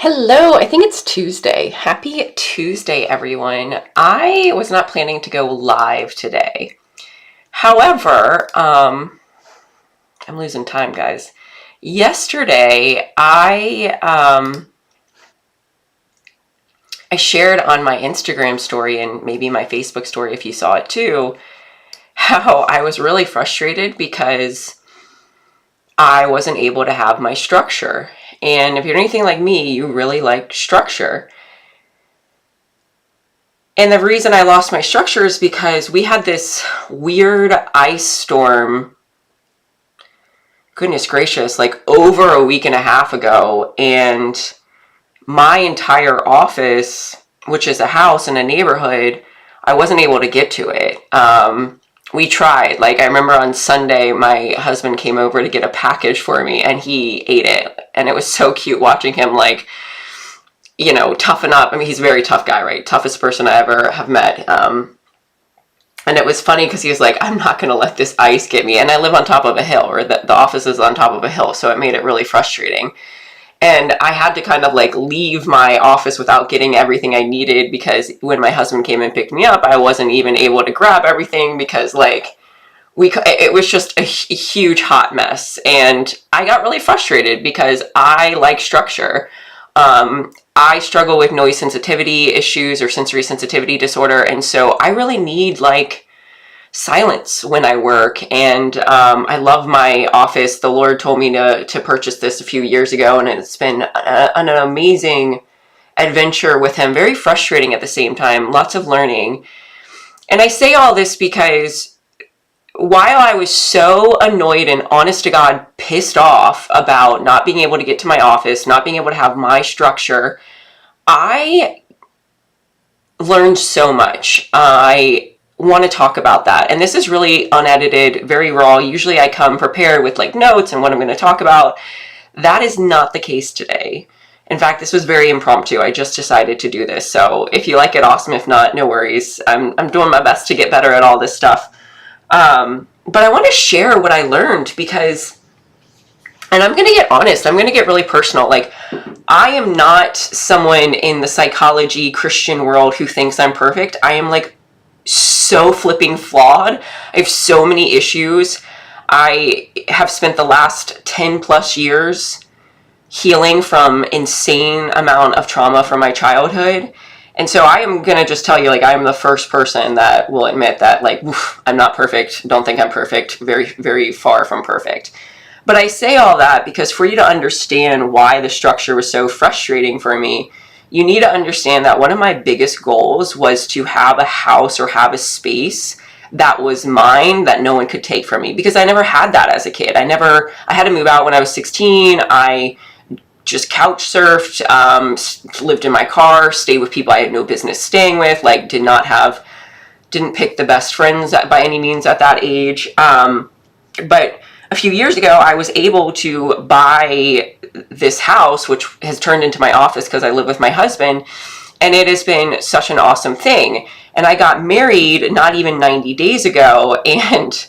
Hello, I think it's Tuesday. Happy Tuesday, everyone. I was not planning to go live today. However, I'm losing time, guys. Yesterday, I shared on my Instagram story and maybe my Facebook story if you saw it too, how I was really frustrated because I wasn't able to have my structure. And if you're anything like me, you really like structure. And the reason I lost my structure is because we had this weird ice storm, goodness gracious, like over a week and a half ago. And my entire office, which is a house in a neighborhood, I wasn't able to get to it. We tried. Like, I remember on Sunday, my husband came over to get a package for me and he ate it. And it was so cute watching him, like, toughen up. I mean, he's a very tough guy, right? Toughest person I ever have met. And it was funny because he was like, I'm not going to let this ice get me. And I live on top of a hill, or the office is on top of a hill. So it made it really frustrating. And I had to kind of like leave my office without getting everything I needed because when my husband came and picked me up, I wasn't even able to grab everything because it was just a huge hot mess. And I got really frustrated because I like structure. I struggle with noise sensitivity issues or sensory sensitivity disorder. And so I really need like silence when I work. And I love my office. The Lord told me to purchase this a few years ago, and it's been an amazing adventure with him. Very frustrating at the same time, lots of learning. And I say all this because while I was so annoyed and honest to God pissed off about not being able to get to my office, not being able to have my structure, I learned so much. I want to talk about that. And this is really unedited, very raw. Usually I come prepared with like notes and what I'm going to talk about. That is not the case today. In fact, this was very impromptu. I just decided to do this. So if you like it, awesome. If not, no worries. I'm doing my best to get better at all this stuff. But I want to share what I learned because, and I'm going to get honest, I'm going to get really personal. Like, I am not someone in the psychology Christian world who thinks I'm perfect. I am like so flipping flawed. I have so many issues. I have spent the last 10 plus years healing from insane amount of trauma from my childhood. And so I am going to just tell you, like, I am the first person that will admit that, like, I'm not perfect. Don't think I'm perfect. Very, very far from perfect. But I say all that because for you to understand why the structure was so frustrating for me, you need to understand that one of my biggest goals was to have a house or have a space that was mine that no one could take from me, because I never had that as a kid. I had to move out when I was 16. I just couch surfed, lived in my car, stayed with people I had no business staying with, like didn't pick the best friends by any means at that age. But a few years ago, I was able to buy this house, which has turned into my office because I live with my husband, and it has been such an awesome thing. And I got married not even 90 days ago, and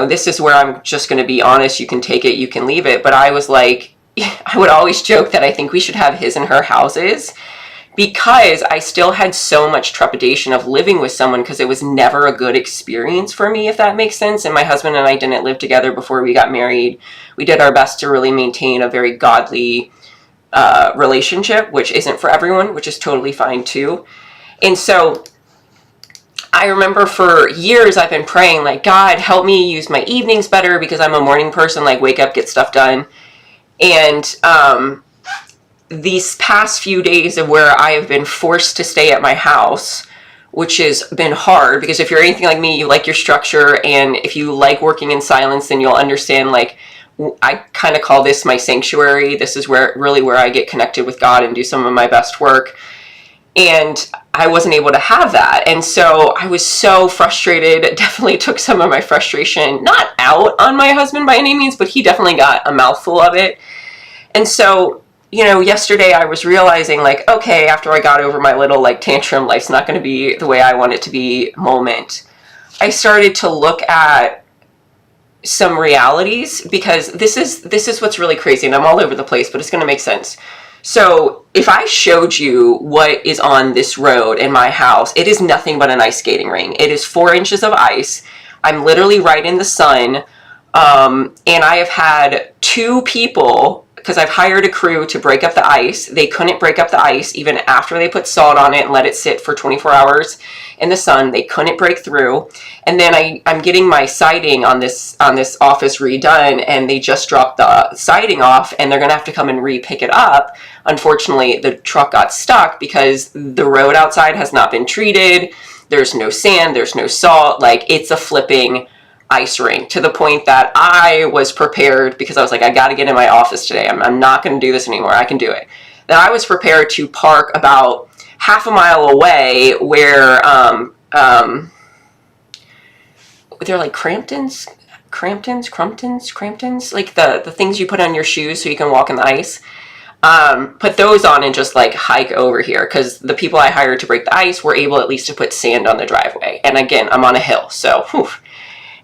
this is where I'm just going to be honest. You can take it, you can leave it. But I was like, I would always joke that I think we should have his and her houses, because I still had so much trepidation of living with someone because it was never a good experience for me, if that makes sense. And my husband and I didn't live together before we got married. We did our best to really maintain a very godly relationship, which isn't for everyone, which is totally fine too. And so I remember for years I've been praying, like, God, help me use my evenings better, because I'm a morning person, like wake up, get stuff done. And these past few days of where I have been forced to stay at my house, which has been hard, because if you're anything like me, you like your structure, and if you like working in silence, then you'll understand, like, I kind of call this my sanctuary. This is where I get connected with God and do some of my best work. And I wasn't able to have that. And so I was so frustrated. It definitely took some of my frustration, not out on my husband by any means, but he definitely got a mouthful of it. And so, yesterday I was realizing, like, okay, after I got over my little, like, tantrum, life's not going to be the way I want it to be moment, I started to look at some realities, because this is what's really crazy, and I'm all over the place, but it's going to make sense. So if I showed you what is on this road in my house, it is nothing but an ice skating ring. It is 4 inches of ice. I'm literally right in the sun. And I have had 2 people, because I've hired a crew to break up the ice. They couldn't break up the ice even after they put salt on it and let it sit for 24 hours in the sun. They couldn't break through. And then I'm getting my siding on this office redone, and they just dropped the siding off, and they're gonna have to come and re-pick it up. Unfortunately, the truck got stuck because the road outside has not been treated. There's no sand, there's no salt. Like, it's a flipping ice rink, to the point that I was prepared, because I was like, I got to get in my office today. I'm not going to do this anymore. I can do it. That I was prepared to park about half a mile away where they're like Cramptons, like the things you put on your shoes so you can walk in the ice. Put those on and just like hike over here, because the people I hired to break the ice were able at least to put sand on the driveway. And again, I'm on a hill, so whew.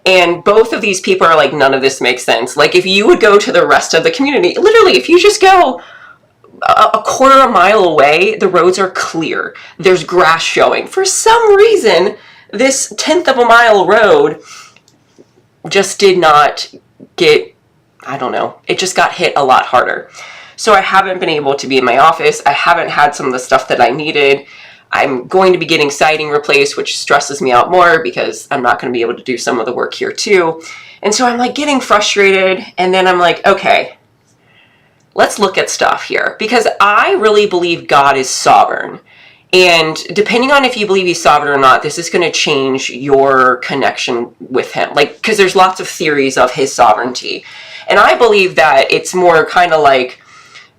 And both of these people are like, none of this makes sense. Like, if you would go to the rest of the community, literally, if you just go a quarter of a mile away, the roads are clear. There's grass showing. For some reason, this 1/10 of a mile road just did not get, I don't know, it just got hit a lot harder. So I haven't been able to be in my office. I haven't had some of the stuff that I needed. I'm going to be getting siding replaced, which stresses me out more because I'm not going to be able to do some of the work here too. And so I'm like getting frustrated, and then I'm like, okay, let's look at stuff here, because I really believe God is sovereign. And depending on if you believe he's sovereign or not, this is going to change your connection with him. Like, because there's lots of theories of his sovereignty. And I believe that it's more kind of like,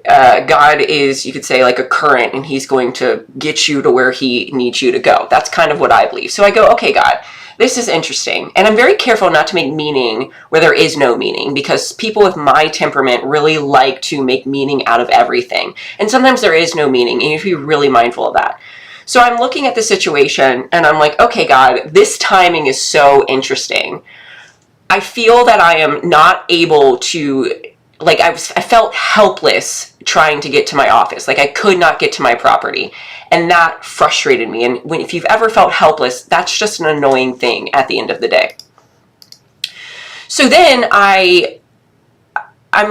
God is, you could say, like a current, and he's going to get you to where he needs you to go. That's kind of what I believe. So I go, okay, God, this is interesting. And I'm very careful not to make meaning where there is no meaning, because people with my temperament really like to make meaning out of everything. And sometimes there is no meaning, and you have to be really mindful of that. So I'm looking at the situation, and I'm like, okay, God, this timing is so interesting. I feel that I am not able to, like, I felt helpless trying to get to my office. Like, I could not get to my property. And that frustrated me. And if you've ever felt helpless, that's just an annoying thing at the end of the day. So then I'm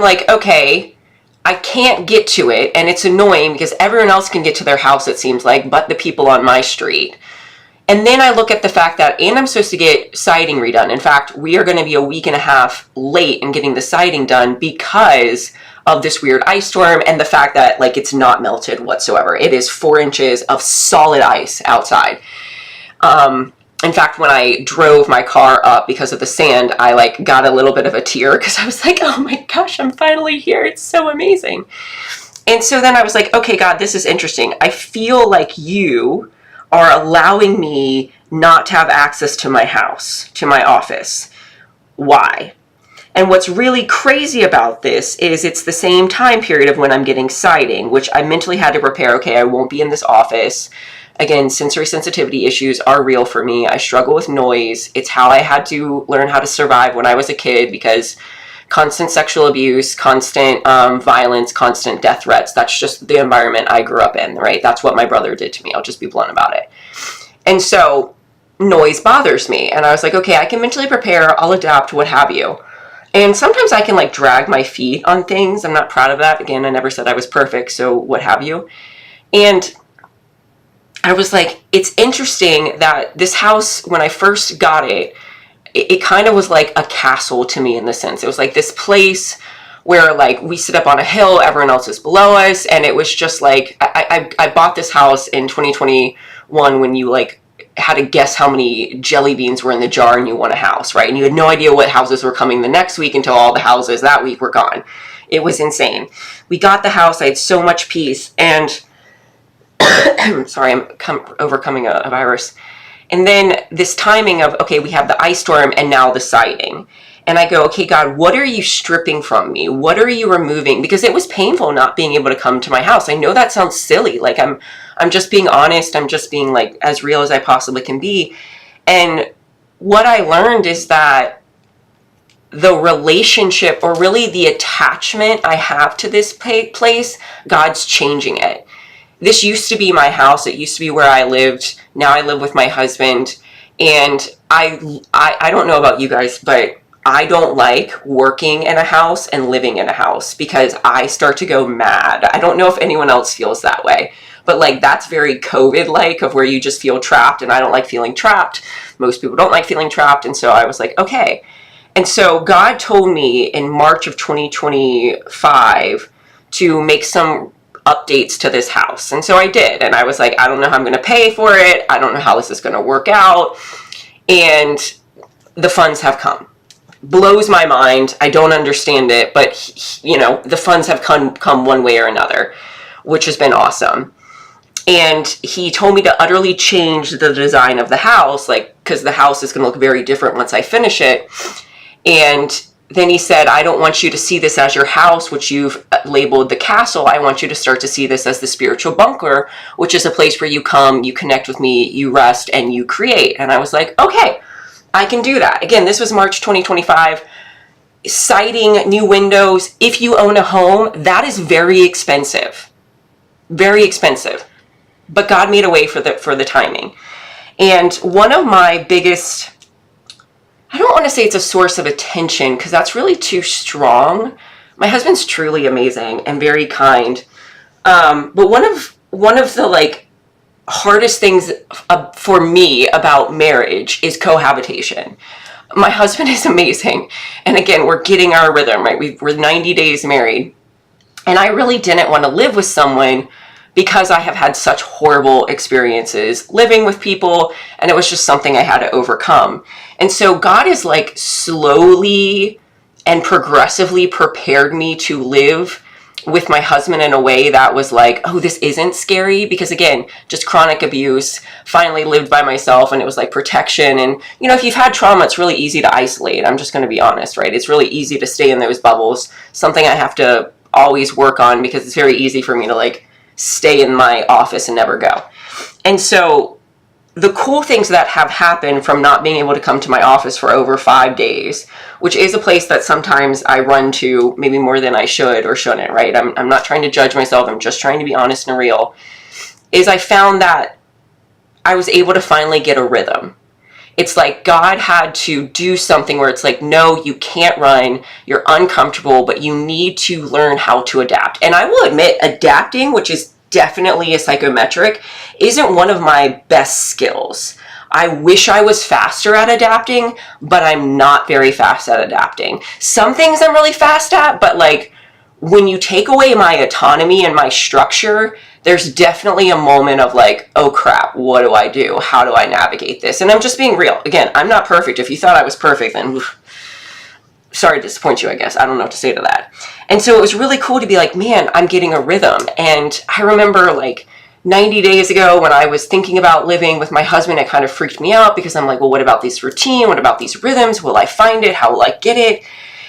like, okay, I can't get to it. And it's annoying because everyone else can get to their house, it seems like, but the people on my street. And then I look at the fact that, and I'm supposed to get siding redone. In fact, we are going to be a week and a half late in getting the siding done because of this weird ice storm and the fact that, like, it's not melted whatsoever. It is 4 inches of solid ice outside. In fact, when I drove my car up because of the sand, I like got a little bit of a tear because I was like, oh my gosh, I'm finally here. It's so amazing. And so then I was like, okay, God, this is interesting. I feel like you are allowing me not to have access to my house, to my office. Why? And what's really crazy about this is it's the same time period of when I'm getting siding, which I mentally had to prepare. Okay, I won't be in this office. Again, sensory sensitivity issues are real for me. I struggle with noise. It's how I had to learn how to survive when I was a kid, because constant sexual abuse, constant violence, constant death threats. That's just the environment I grew up in, right? That's what my brother did to me. I'll just be blunt about it. And so noise bothers me. And I was like, okay, I can mentally prepare. I'll adapt, what have you. And sometimes I can like drag my feet on things. I'm not proud of that. Again, I never said I was perfect, so what have you. And I was like, it's interesting that this house, when I first got it, it kind of was like a castle to me in the sense. It was like this place where like we sit up on a hill, everyone else is below us. And it was just like, I bought this house in 2021 when you like had to guess how many jelly beans were in the jar and you won a house, right? And you had no idea what houses were coming the next week until all the houses that week were gone. It was insane. We got the house. I had so much peace. And sorry, I'm overcoming a virus. And then this timing of, okay, we have the ice storm and now the siding. And I go, okay, God, what are you stripping from me? What are you removing? Because it was painful not being able to come to my house. I know that sounds silly. Like I'm just being honest. I'm just being like as real as I possibly can be. And what I learned is that the relationship, or really the attachment I have to this place, God's changing it. This used to be my house. It used to be where I lived. Now I live with my husband. And I don't know about you guys, but I don't like working in a house and living in a house because I start to go mad. I don't know if anyone else feels that way, but like that's very COVID-like, of where you just feel trapped, and I don't like feeling trapped. Most people don't like feeling trapped. And so I was like, okay. And so God told me in March of 2025 to make some updates to this house. And so I did. And I was like, I don't know how I'm going to pay for it. I don't know how this is going to work out. And the funds have come. Blows my mind. I don't understand it. But, you know, the funds have come one way or another, which has been awesome. And he told me to utterly change the design of the house, like, because the house is going to look very different once I finish it. And then he said, I don't want you to see this as your house, which you've labeled the castle. I want you to start to see this as the spiritual bunker, which is a place where you come, you connect with me, you rest, and you create. And I was like, okay, I can do that. Again, this was March 2025. Siding, new windows. If you own a home, that is very expensive. Very expensive. But God made a way for the timing. And one of my biggest, I don't want to say it's a source of attention because that's really too strong. My husband's truly amazing and very kind. But one of the like hardest things for me about marriage is cohabitation. My husband is amazing. And again, we're getting our rhythm, right? We're 90 days married. And I really didn't want to live with someone because I have had such horrible experiences living with people, and it was just something I had to overcome. And so God is like slowly and progressively prepared me to live with my husband in a way that was like, oh, this isn't scary, because again, just chronic abuse, finally lived by myself, and it was like protection. And, you know, if you've had trauma, it's really easy to isolate. I'm just going to be honest, right? It's really easy to stay in those bubbles, something I have to always work on because it's very easy for me to like stay in my office and never go. And so the cool things that have happened from not being able to come to my office for over 5 days, which is a place that sometimes I run to maybe more than I should or shouldn't, right? I'm not trying to judge myself. I'm just trying to be honest and real, is I found that I was able to finally get a rhythm. It's like God had to do something where it's like, no, you can't run, you're uncomfortable, but you need to learn how to adapt. And I will admit, adapting, which is definitely a psychometric, isn't one of my best skills. I wish I was faster at adapting, but I'm not very fast at adapting. Some things I'm really fast at, but like when you take away my autonomy and my structure, there's definitely a moment of like, oh crap, what do I do? How do I navigate this? And I'm just being real. Again, I'm not perfect. If you thought I was perfect, then sorry to disappoint you, I guess. I don't know what to say to that. And so it was really cool to be like, man, I'm getting a rhythm. And I remember like 90 days ago when I was thinking about living with my husband, it kind of freaked me out because I'm like, well, what about this routine? What about these rhythms? Will I find it? How will I get it?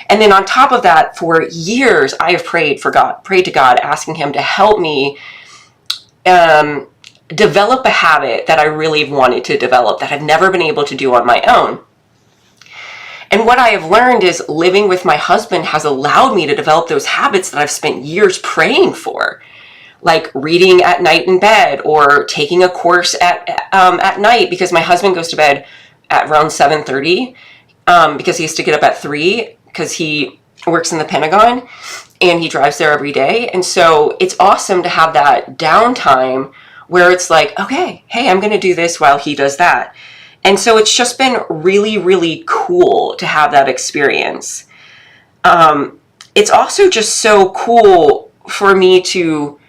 And then on top of that, for years, I have prayed to God, asking him to help me develop a habit that I really wanted to develop that I've never been able to do on my own. And what I have learned is living with my husband has allowed me to develop those habits that I've spent years praying for, like reading at night in bed or taking a course at night, because my husband goes to bed at around 7:30 because he has to get up at 3 because he works in the Pentagon and he drives there every day. And so it's awesome to have that downtime where it's like, okay, hey, I'm going to do this while he does that. And so it's just been really, really cool to have that experience. It's also just so cool for me to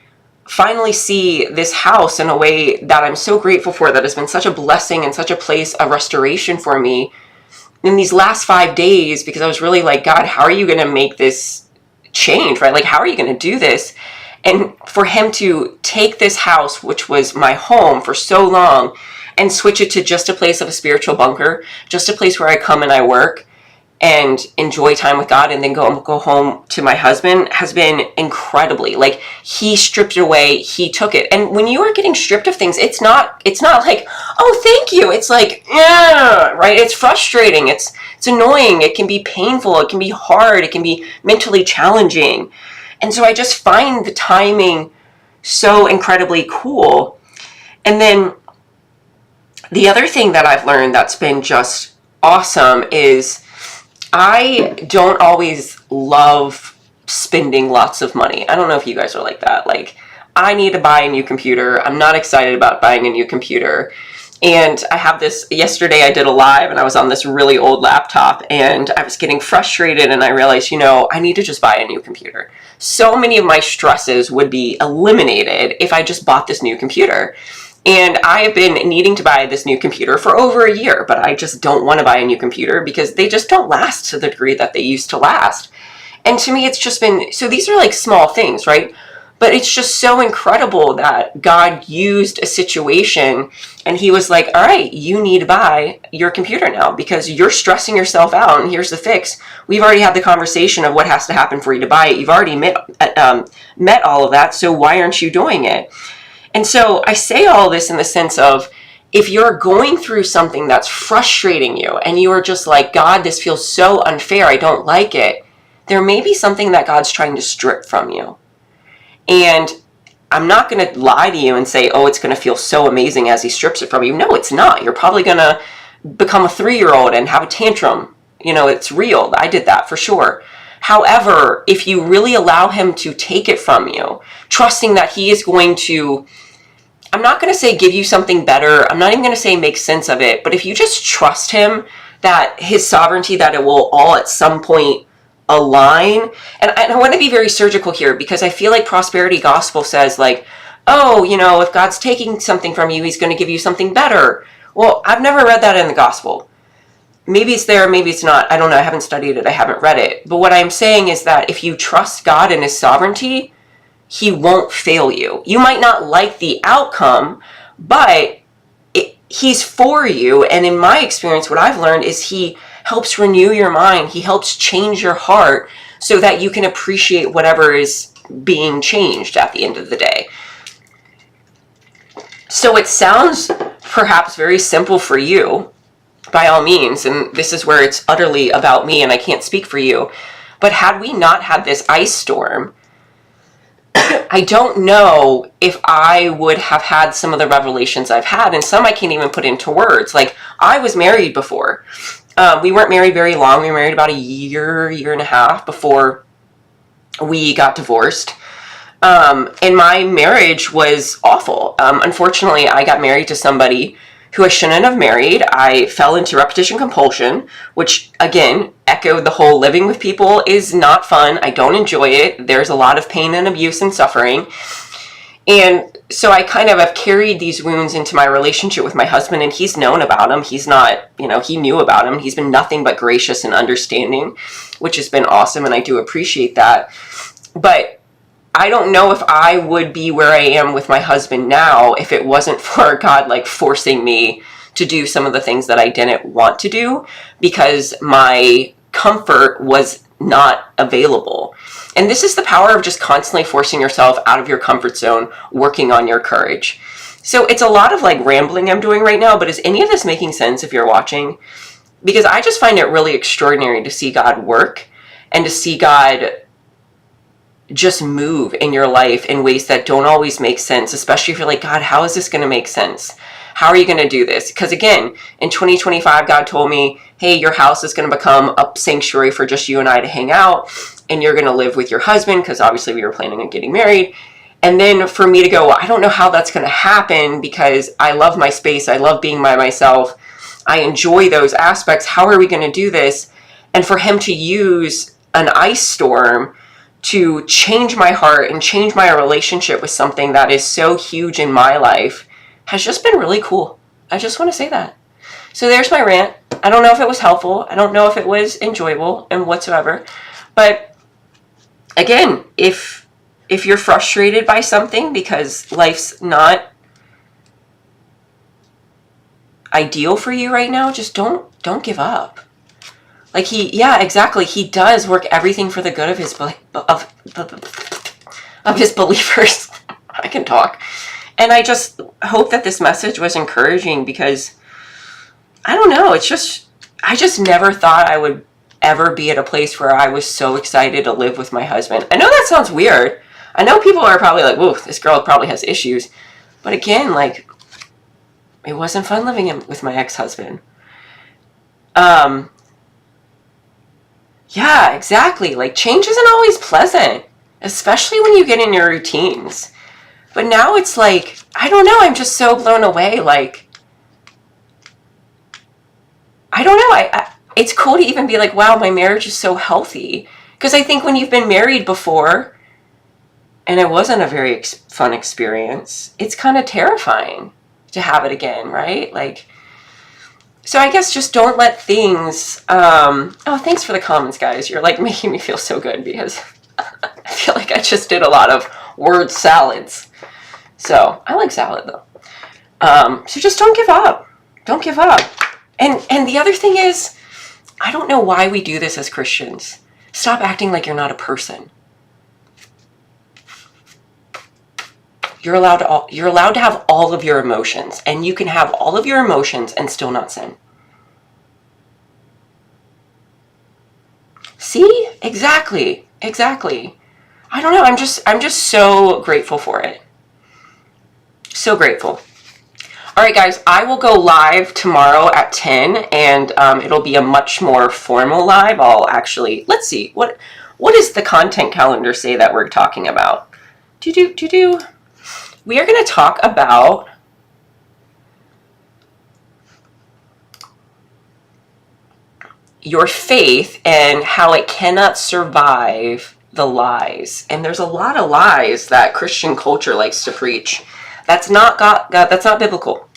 finally see this house in a way that I'm so grateful for, that has been such a blessing and such a place of restoration for me in these last 5 days, because I was really like, God, how are you going to make this change, right? Like, how are you going to do this? And for him to take this house, which was my home for so long, and switch it to just a place of a spiritual bunker, just a place where I come and I work, and enjoy time with God and then go home to my husband has been incredibly, like, he stripped it away, he took it. And when you are getting stripped of things, it's not like, oh, thank you. It's like, yeah, right? It's frustrating. It's annoying. It can be painful. It can be hard. It can be mentally challenging. And so I just find the timing so incredibly cool. And then the other thing that I've learned that's been just awesome is I don't always love spending lots of money. I don't know if you guys are like that. Like, I need to buy a new computer. I'm not excited about buying a new computer. And I have this, yesterday I did a live and I was on this really old laptop and I was getting frustrated and I realized, I need to just buy a new computer. So many of my stresses would be eliminated if I just bought this new computer. And I have been needing to buy this new computer for over a year, but I just don't want to buy a new computer because they just don't last to the degree that they used to last. And to me, it's just been, so these are like small things, right? But it's just so incredible that God used a situation and he was like, all right, you need to buy your computer now because you're stressing yourself out and here's the fix. We've already had the conversation of what has to happen for you to buy it. You've already met all of that, so why aren't you doing it? And so I say all this in the sense of, if you're going through something that's frustrating you and you are just like, God, this feels so unfair, I don't like it, there may be something that God's trying to strip from you. And I'm not going to lie to you and say, oh, it's going to feel so amazing as he strips it from you. No, it's not. You're probably going to become a 3-year-old and have a tantrum. It's real. I did that for sure. However, if you really allow him to take it from you, trusting that he is going to, I'm not going to say give you something better. I'm not even going to say make sense of it. But if you just trust him, that his sovereignty, that it will all at some point align. And I want to be very surgical here because I feel like prosperity gospel says like, oh, if God's taking something from you, he's going to give you something better. Well, I've never read that in the gospel. Maybe it's there, maybe it's not. I don't know. I haven't studied it. I haven't read it. But what I'm saying is that if you trust God and his sovereignty, he won't fail you. You might not like the outcome, but he's for you. And in my experience, what I've learned is he helps renew your mind. He helps change your heart so that you can appreciate whatever is being changed at the end of the day. So it sounds perhaps very simple for you, by all means, and this is where it's utterly about me and I can't speak for you. But had we not had this ice storm, I don't know if I would have had some of the revelations I've had, and some I can't even put into words. Like, I was married before. We weren't married very long. We were married about a year and a half before we got divorced. And my marriage was awful. Unfortunately, I got married to somebody who I shouldn't have married. I fell into repetition compulsion, which again, echoed the whole living with people is not fun. I don't enjoy it. There's a lot of pain and abuse and suffering. And so I kind of have carried these wounds into my relationship with my husband, and he's known about them. He's not, he knew about them. He's been nothing but gracious and understanding, which has been awesome, and I do appreciate that. But I don't know if I would be where I am with my husband now if it wasn't for God like forcing me to do some of the things that I didn't want to do because my comfort was not available. And this is the power of just constantly forcing yourself out of your comfort zone, working on your courage. So it's a lot of like rambling I'm doing right now, but is any of this making sense if you're watching? Because I just find it really extraordinary to see God work and to see God just move in your life in ways that don't always make sense, especially if you're like, God, how is this going to make sense? How are you going to do this? Because again, in 2025, God told me, hey, your house is going to become a sanctuary for just you and I to hang out, and you're going to live with your husband, because obviously we were planning on getting married. And then for me to go, I don't know how that's going to happen because I love my space. I love being by myself. I enjoy those aspects. How are we going to do this? And for him to use an ice storm to change my heart and change my relationship with something that is so huge in my life has just been really cool. I just want to say that. So there's my rant. I don't know if it was helpful. I don't know if it was enjoyable and whatsoever. But again, if you're frustrated by something because life's not ideal for you right now, just don't give up. Like yeah, exactly. He does work everything for the good of his believers. I can talk. And I just hope that this message was encouraging, because I don't know, I just never thought I would ever be at a place where I was so excited to live with my husband. I know that sounds weird. I know people are probably like, whoa, this girl probably has issues. But again, like, it wasn't fun living with my ex-husband. Yeah, exactly. Like, change isn't always pleasant, especially when you get in your routines. But now it's like, I don't know, I'm just so blown away. Like, I don't know. It's cool to even be like, wow, my marriage is so healthy. Because I think when you've been married before, and it wasn't a very fun experience, it's kind of terrifying to have it again, right? Like, so I guess just don't let things, oh, thanks for the comments, guys. You're like making me feel so good, because I feel like I just did a lot of word salads. So I like salad though. So just don't give up. Don't give up. And the other thing is, I don't know why we do this as Christians. Stop acting like you're not a person. You're allowed to have all of your emotions, and you can have all of your emotions and still not sin. See? Exactly. Exactly. I don't know. I'm just so grateful for it. So grateful. All right, guys, I will go live tomorrow at 10, and it'll be a much more formal live. I'll actually, let's see, what does the content calendar say that we're talking about? We are going to talk about your faith and how it cannot survive the lies. And there's a lot of lies that Christian culture likes to preach. That's not God, that's not biblical.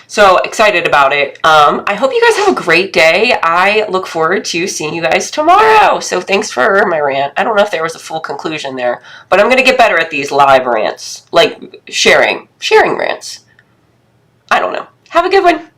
So excited about it. I hope you guys have a great day. I look forward to seeing you guys tomorrow. So thanks for my rant. I don't know if there was a full conclusion there, but I'm going to get better at these live rants, like sharing rants. I don't know. Have a good one.